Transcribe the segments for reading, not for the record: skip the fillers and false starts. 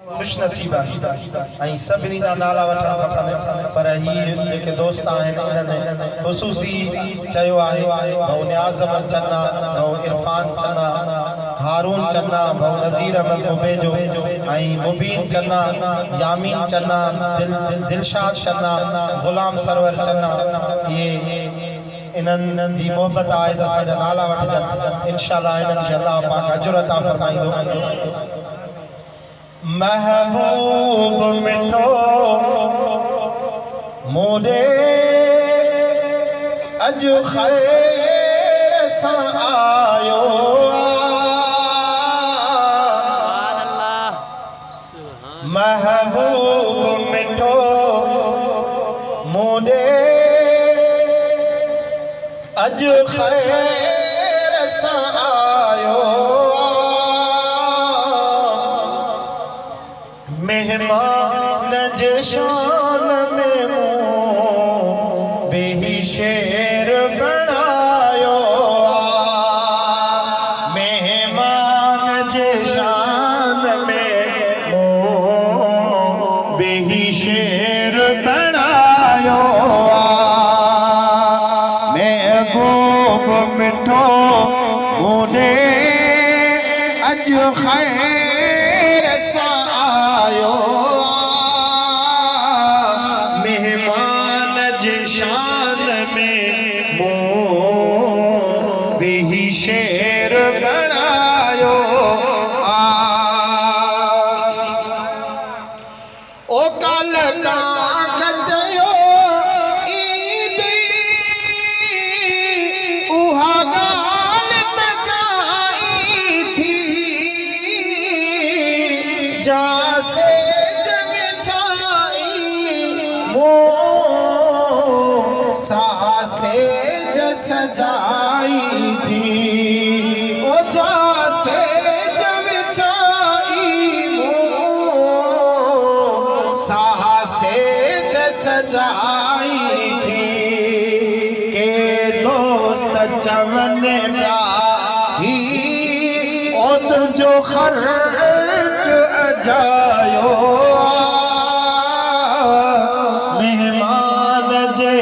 खुश नसीब आई सभिनी दा नाला वठण खपनि पर ही जेके दोस्त आहिनि इन्हनि ख़ुसूसी चयो आहे भाउ नियाज़ अहमद चन्ना भाउ इरफान चन्ना हारून चन्ना भाउ नज़ीर अहमद मुबेजो आई मुबीन चन्ना यामीन चन्ना दिलशाद चन्ना गुलाम सरवर चन्ना ये इन्हनि जी मोहब्बत आहे त असांजा नाला वठजनि इंशाअल्लाह इन्हनि खे अल्लाह पाक अजर अता फरमाईंदो। महबूब मिठो मोरे अज खैर सां आयो महबूब मिठो मोरे अज खैर सां आयो मेहमान जे शान में मूं बेही शेर बणायो मेहमान जे शान में मूं बेही शेर बणायो महबूब मिठो मोरे अज खैर सां आयो मेहमान जे शान में मूं बेही शेर बणायो ओ कल काक चयो ईंदी उहा ॻाल्हि त जाई थी जासे जग छाई मूं सासे जस जाई थी ओ जासे जग छाई मूं सासे जस जाई थी के दोस्त चवन प्या ही ओ तुझो खर्च अजायो मेहमान जे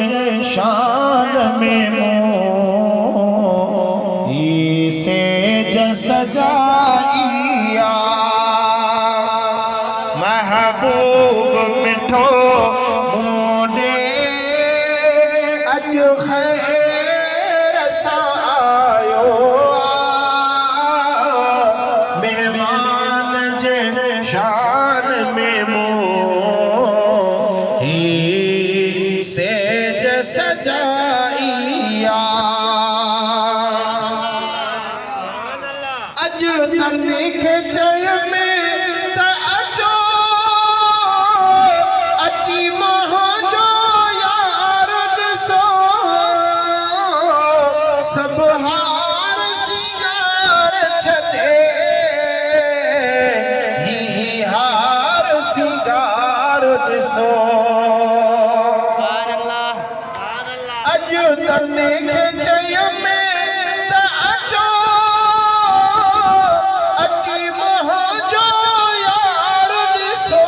शान में मूं से जस जाइया महबूब मिठो मोरे अज खैर सां आयो मेहमान जे शान में मूं से जस जाइया अज तनिक जय में त अचो अची मोहजो यार ॾिसो सब हार सिंगार छॾे ही हार सिंगार ॾिसो अज तनिक जय में त अचो अची मोहजो यार ॾिसो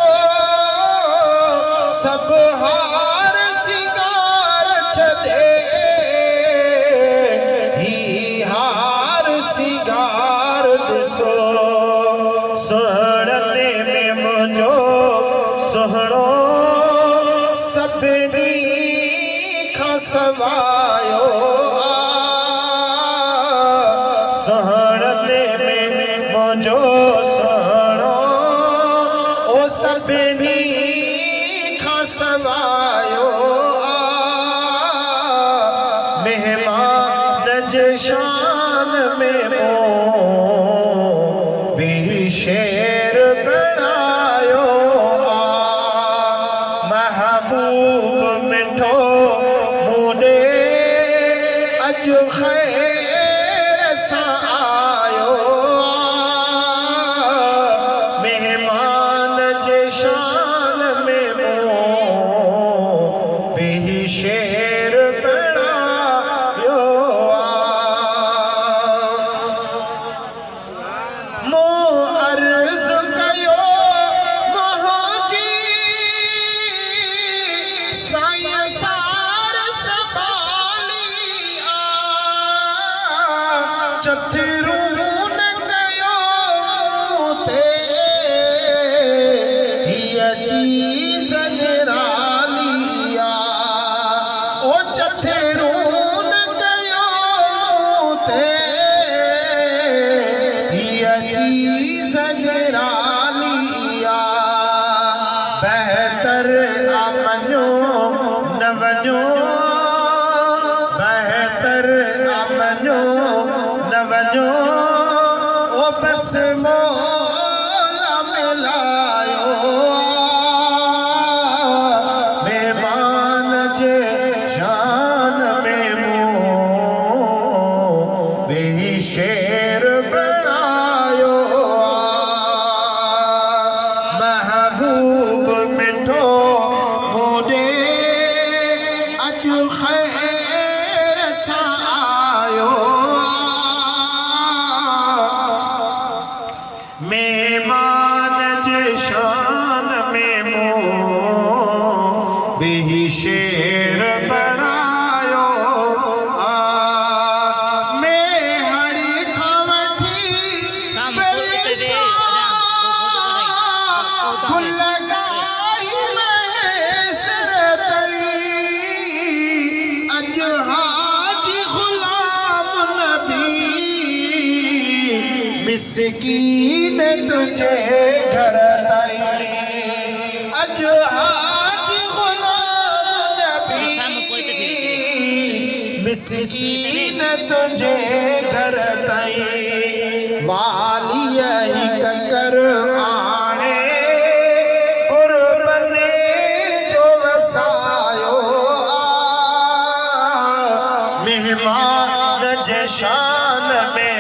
सब हार सिंगार छॾे ही हार सिंगार ॾिसो सुहिणने में मुंहिंजो सुहिणो सभिनी खां सवायो सुहिणने में मुंहिंजो सुहिणो ओ सभिनी खां सवायो मेहमान जे शान में मूं बेही शेर बणायो महबूब मिठो मोरे अज खैर सां आयो मेहमान जे शान में मूं बेही शेर बणायो मूं अर्ज़ कयो चथिरू न कयो ते हिय चीज़ निरालिया ओ चथिरू न कयो ते हिय चीज़ निरालिया बेहतर अमनो न वञो बेहतर अमनो न वञो ओ बस मौला मिलायो मेहमान जे शान में मूं बेही शेर बणायो महबूब मिठो मूं अज खैर सां आयो मेहमान जे शान में मूं बेही शेर बणायो में हड़ी खां वठी फुल लगाई मैसर तई अज हाजी गुलाम नबी मिस्कीन तुझे घर ताई अज हाजी गुलाम नबी मिस्कीन तुझे घर ताई वाली ही ककर आणे कुर्बने जो वसायो मेहमान जे शान में